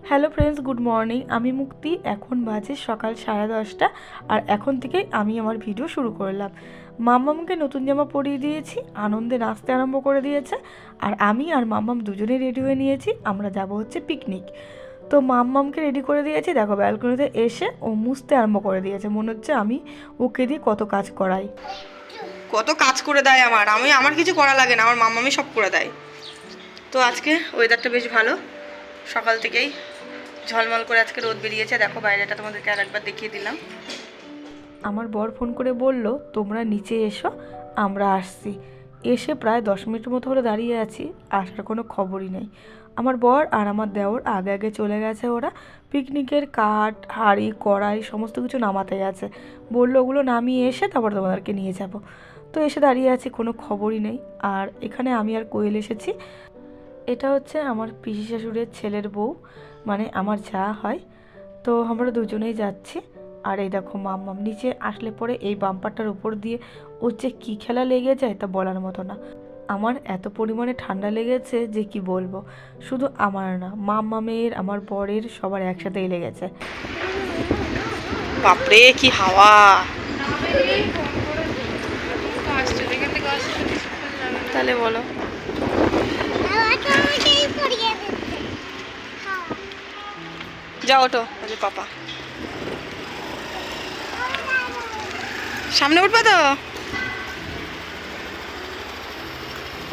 Hello friends, good morning. আমি মুক্তি। এখন বাজে সকাল 10:30 আর এখন থেকেই আমি আমার ভিডিও শুরু করলাম। মাম্মামকে নতুন জামা পরিয়ে দিয়েছি, আনন্দে নাচতে আরম্ভ করে দিয়েছে। আর আমি আর মাম্মাম দুজনেই রেডি হয়ে নিয়েছি, আমরা যাব হচ্ছে পিকনিক। তো মাম্মামকে রেডি করে দিয়েছি, দেখো ব্যালকনিতে এসে ও মুছতে আরম্ভ করে দিয়েছে। মনে হচ্ছে আমি ওকে দিয়ে কত কাজ করাই, কত কাজ করে দেয় আমার কিছু করা লাগে না, আমার মাম্মামই সব করে দেয়। তো আজকে ওয়েদারটা বেশ ভালো, সকাল থেকেই ঝলমল করে আজকে রোদ বেরিয়েছে। দেখো বাইরেটা তোমাদেরকে আর একবার দেখিয়ে দিলাম। আমার বর ফোন করে বলল তোমরা নিচে এসো, আমরা আসছি। এসে প্রায় 10 মিনিটের মতো হলে দাঁড়িয়ে আছি, আসার কোনো খবরই নেই। আমার বর আর আমার দেওর আগে আগে চলে গেছে, ওরা পিকনিকের কাঠ, হাঁড়ি, কড়াই সমস্ত কিছু নামাতে গেছে। বললো ওগুলো নামিয়ে এসে তারপর তোমাদেরকে নিয়ে যাব। তো এসে দাঁড়িয়ে আছি, কোনো খবরই নেই। আর এখানে আমি আর কোয়েল এসেছি। এটা হচ্ছে আমার পিসি শাশুড়ির ছেলের বউ, মানে আমার যা হয়। তো আমরা দুজনেই যাচ্ছি। আর এই দেখো মাম্মাম নিচে আসলে পরে এই বাম্পারটার উপর দিয়ে ওর যে কী খেলা লেগে যায় তা বলার মতো না। আমার এত পরিমাণে ঠান্ডা লেগেছে যে কি বলবো, শুধু আমার না, মাম্মামের, আমার বরের, সবার একসাথেই লেগেছে। বাপরে কি হাওয়া! তাহলে বলো, যাও ওটো পাপা, সামনে উঠবে তো,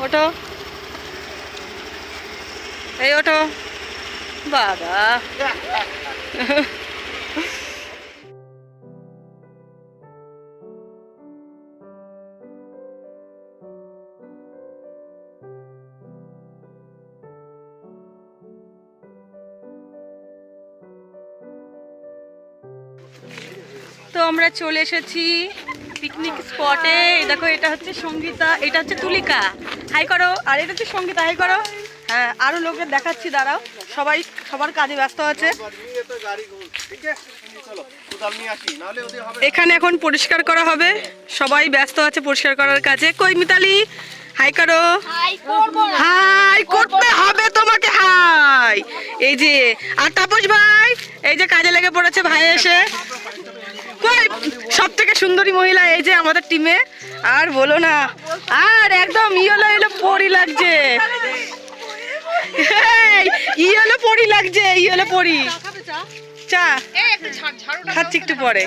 ওটো, এই ওটো বাবা। তো আমরা চলে এসেছি পিকনিক স্পটে। দেখো এটা হচ্ছে সঙ্গীতা, এটা হচ্ছে তুলিকা, হাই করো। আর এটা হচ্ছে সঙ্গীতা, হাই করো। হ্যাঁ, আরও লোকের দেখাচ্ছি, দাঁড়াও, সবাই সবার কাজে ব্যস্ত আছে। এখানে এখন পরিষ্কার করা হবে, সবাই ব্যস্ত আছে পরিষ্কার করার কাজে। কই মিতালি, হাই করো। হাই করতে হবে তোমাকে, হাই। এই যে আর তাপস ভাই এই যে কাজে লেগে পড়েছে, ভাই এসে। সব থেকে সুন্দরী মহিলা এই যে আমাদের টিমে, আর বলো না, আর একদম ইয়েলো ইয়েলো পরি লাগছে, ইয়েলো পরি লাগছে, ইয়েলো পরি। চা খাচ্ছি একটু পরে।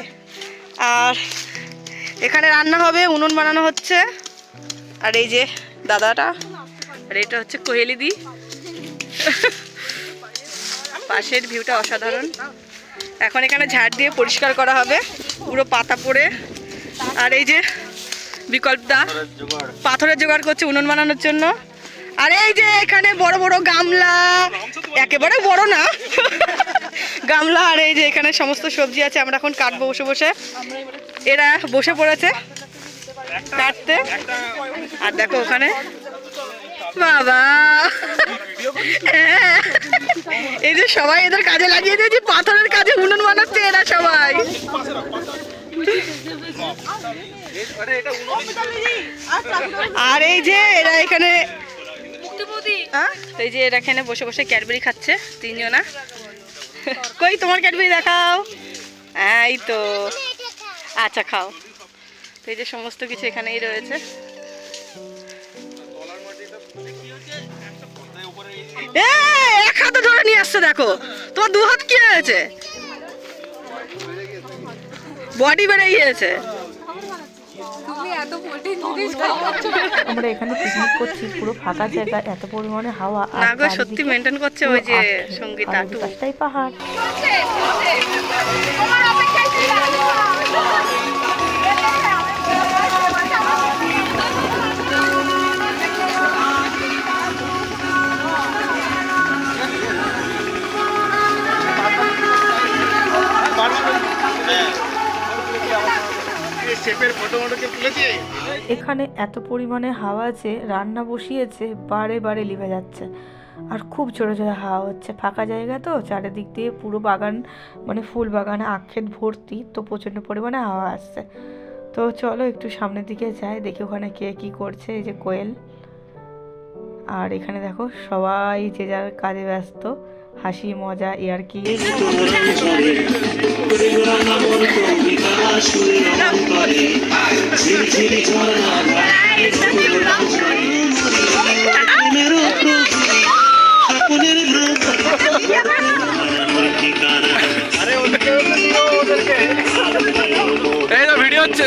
আর এখানে রান্না হবে, উনুন বানানো হচ্ছে। আর এই যে দাদাটা, আর এটা হচ্ছে কোহেলিদি। পাশের ভিউটা অসাধারণ। এখন এখানে ঝাড় দিয়ে পরিষ্কার করা হবে, পুরো পাতা পড়ে। আর এই যে বিকল্পদা পাথরের জোগাড় করছে উনুন বানানোর জন্য। আর এই যে এখানে বড় বড় গামলা, একেবারে বড় না গামলা। আর এই যে এখানে সমস্ত সবজি আছে, আমরা এখন কাটবো বসে বসে। এরা বসে পড়েছে কাটতে। আর দেখো ওখানে বাবা, এই যে সবাই এদের কাজে লাগিয়ে দিয়েছি, পাথরের কাজে উনুন বানাচ্ছে এরা সবাই। আর এই যে এরা এখানে, এই যে এরা এখানে বসে বসে ক্যাডবেরি খাচ্ছে তিনজনা। কই তোমার ক্যাডবেরি দেখাও। এই তো, আচ্ছা খাও। তো এই যে সমস্ত কিছু এখানেই রয়েছে। এক হাতে ধরে নিয়ে আসছে, দেখো তোমার দু হাত কি হয়েছে, বডি বেড়ে গিয়েছে। আমরা এখানে পিকনিক করছি, পুরো ফাঁকা জায়গা, এত পরিমাণে হাওয়া আর সত্যি মেনটেন করছে ওই যে সঙ্গীতা পাশটাই পাহাড়। এখানে এত পরিমাণে হাওয়া যে রান্না বসিয়েছে বারে বারে লিভে যাচ্ছে, আর খুব জোরে জোরে হাওয়া হচ্ছে। ফাঁকা জায়গা তো, চারিদিক দিয়ে পুরো বাগান, মানে ফুল বাগানে আক্ষেত ভর্তি, তো প্রচণ্ড পরিমাণে হাওয়া আসছে। তো চলো একটু সামনের দিকে যাই, দেখি ওখানে কে কী করছে। এই যে কোয়েল, আর এখানে দেখো সবাই যে যার কাজে ব্যস্ত, হাসি মজা ইয়ার্কি। ভিডিও হচ্ছে।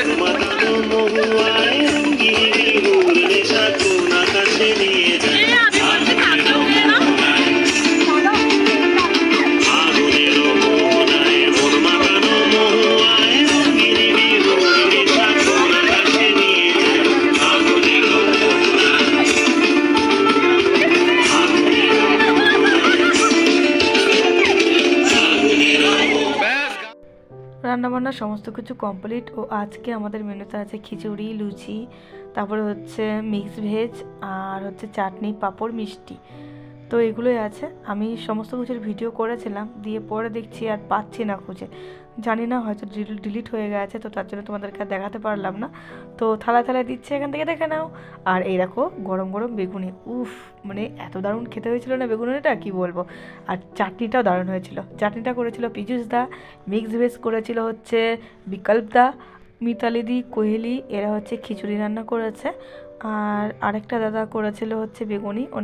রান্নাবান্না সমস্ত কিছু কমপ্লিট, ও আজকে আমাদের মেনুতে আছে খিচুড়ি, লুচি, তারপরে হচ্ছে মিক্স ভেজ, আর হচ্ছে চাটনি, পাঁপড়, মিষ্টি। তো এগুলোই আছে। আমি সমস্ত কিছুর ভিডিও করেছিলাম, দিয়ে পরে দেখছি আর পাচ্ছি না খুঁজে, জানি না হয়তো ডিলিট হয়ে গেছে, তো তার জন্য তোমাদেরকে আর দেখাতে পারলাম না। তো থালায় থালায় দিচ্ছে, এখান থেকে দেখে নাও। আর এই দেখো গরম গরম বেগুনি, উফ, মানে এত দারুণ খেতে হয়েছিল না বেগুনিটা, কি বলবো। আর চাটনিটাও দারুণ হয়েছিল। চাটনিটা করেছিল পীযুষ দা, মিক্স ভেজ করেছিল হচ্ছে বিকল্প দা, মিতালি দি, কোহেলি, এরা হচ্ছে খিচুড়ি রান্না করেছে, আর আরেকটা দাদা করেছিল হচ্ছে বেগুনি। ওর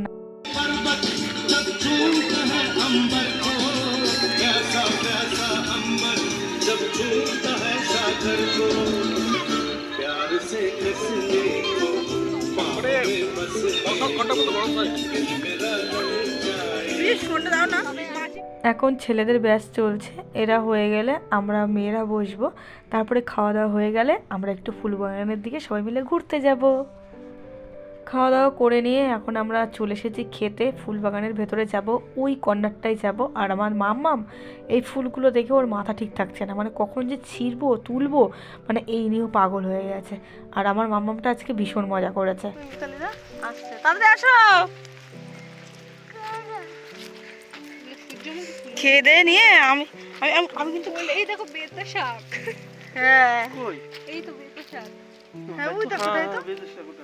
এখন ছেলেদের ব্যাচ চলছে, এরা হয়ে গেলে আমরা মেয়েরা বসবো, তারপরে খাওয়া দাওয়া হয়ে গেলে আমরা একটু ফুলবাগানের দিকে সবাই মিলে ঘুরতে যাব। খাওয়া দাওয়া করে নিয়ে এখন আমরা চলে এসেছি খেতে, ফুলবাগানের ভেতরে যাব, ওই কর্নারটাই যাব। আর আমার মাম্মাম এই ফুলগুলো দেখে ওর মাথা ঠিক থাকছে না, মানে কখন যে ছিঁড়বো তুলবো, মানে এই নিয়েও পাগল হয়ে গেছে। আর আমার মাম্মামটা আজকে ভীষণ মজা করেছে। খেয়ে দে নিয়ে আমি আমি কিন্তু এই দেখো বেতা শাক। হ্যাঁ এই তো বেতা শাক। হ্যাঁ ওই দেখো তাই তো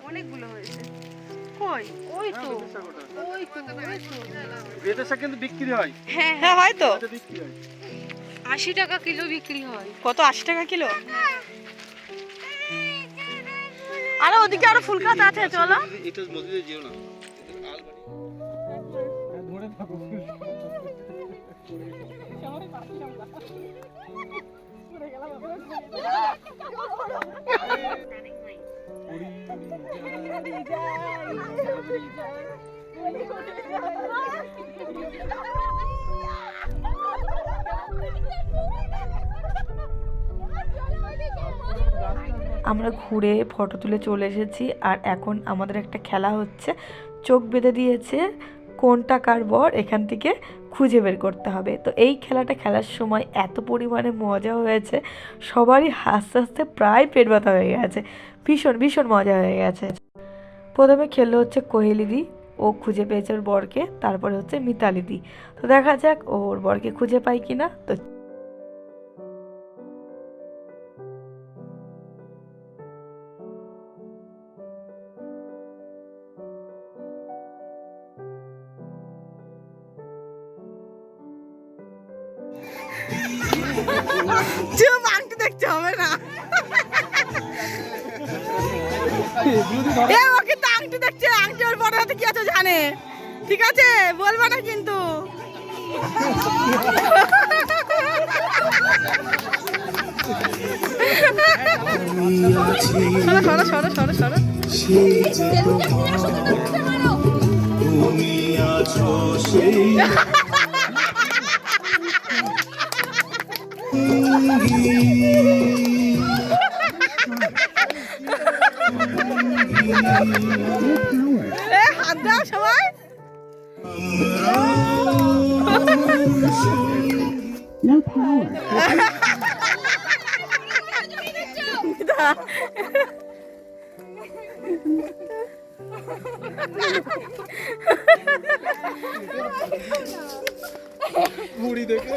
অনেকগুলো হয়েছে। কই ওই তো বেতা শাক কিন্তু বিক্রি হয়। হ্যাঁ হ্যাঁ হয় তো, বিক্রি হয় 80 টাকা কিলো বিক্রি হয়। কত 80 টাকা কিলো? আরে ওদিকে আরো ফুল গাছ আছে, চলো। এটা নদীতে যেও না, ধরে থাকো। আমরা ঘুরে ফটো তুলে চলে এসেছি, আর এখন আমাদের একটা খেলা হচ্ছে, চোখ বেঁধে দিয়েছে, কোনটা কার বর এখান থেকে খুঁজে বের করতে হবে। তো এই খেলাটা খেলার সময় এত পরিমাণে মজা হয়েছে, সবারই হাসতে হাসতে প্রায় পেট ব্যথা হয়ে গেছে, ভীষণ ভীষণ মজা হয়ে গেছে। প্রথমে খেললো হচ্ছে কোহেলি দি, ও খুঁজে পেয়েছে ওর বরকে, তারপরে হচ্ছে মিতালি দি। তো দেখা যাক ওর বরকে খুঁজে পাই কিনা। তো চুপ, আংটি দেখতে হবে না। ওকে তো আংটি দেখছে, আংটি ওর বড় হাতে কি আছে জানে, ঠিক আছে বলবো না কিন্তু। সরো সরো সরো সরো তুমি আছো সেই হাত দাও সবাই মুড়ি দেখে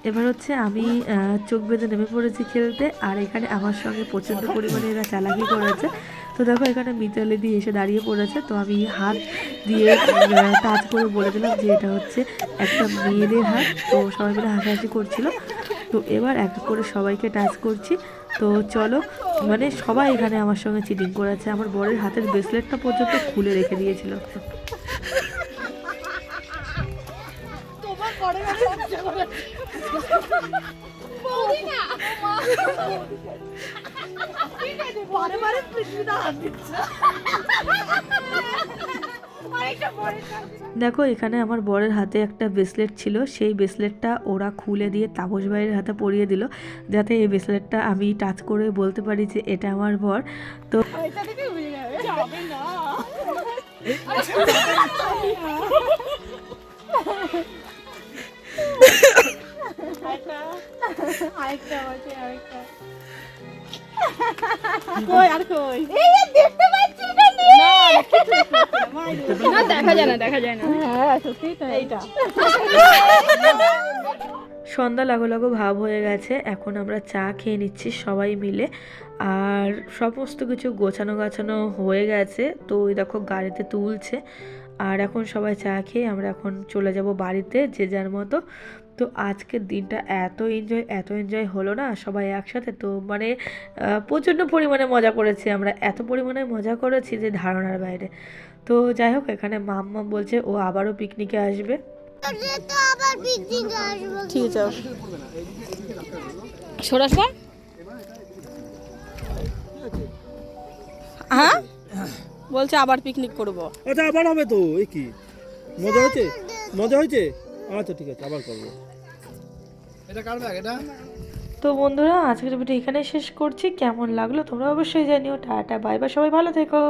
এবার হচ্ছে আমি চোখ বেঁধে নেমে পড়েছি খেলতে, আর এখানে আমার সঙ্গে প্রচণ্ড পরিমাণে এরা চালাকি করেছে। তো দেখো এখানে মিতালি দিয়ে এসে দাঁড়িয়ে পড়েছে, তো আমি হাত দিয়ে টাচ করে বলে দিলাম যে এটা হচ্ছে একটা মেয়েদের হাত। তো সবাই মিলে হাসাহাসি করছিল। তো এবার এক এক করে সবাইকে টাচ করছি। তো চলো, মানে সবাই এখানে আমার সঙ্গে চিটিং করেছে, আমার বরের হাতের ব্রেসলেটটা পর্যন্ত খুলে রেখে দিয়েছিল। দেখো এখানে আমার বরের হাতে একটা ব্রেসলেট ছিল, সেই ব্রেসলেটটা ওরা খুলে দিয়ে তাপস ভাইয়ের হাতে পরিয়ে দিল, যাতে এই ব্রেসলেটটা আমি টাচ করে বলতে পারি যে এটা আমার বর। তো কই আর কই দেখতে পাচ্ছি না দেখা যায় না দেখা যায় না হ্যাঁ সত্যি তো এইটা সন্ধ্যা লাগো লাগো ভাব হয়ে গেছে, এখন আমরা চা খেয়ে নিচ্ছি সবাই মিলে। আর সমস্ত কিছু গোছানো গাছানো হয়ে গেছে, তো ওই দেখো গাড়িতে তুলছে। আর এখন সবাই চা খেয়ে আমরা এখন চলে যাব বাড়িতে যে যার মতো। তো আজকের দিনটা এত এনজয় হলো না সবাই একসাথে, তো মানে প্রচণ্ড পরিমাণে মজা করেছি আমরা, এত পরিমাণে মজা করেছি যে ধারণার বাইরে। তো যাই হোক, এখানে মাম্মা বলছে ও আবারও পিকনিকে আসবে। ঠিক আছে সরাসরি হ্যাঁ বলছে আবার পিকনিক করবো। আচ্ছা আবার হবে তো, এই কি মজা হয়েছে? মজা হয়েছে? আচ্ছা ঠিক আছে, আবার করবো। এটা কার ব্যাগ এটা? তো বন্ধুরা আজকের ভিডিও এখানে শেষ করছি। কেমন লাগলো তোমরা অবশ্যই জানিও। টাটা বাই বাই, সবাই ভালো থেকো।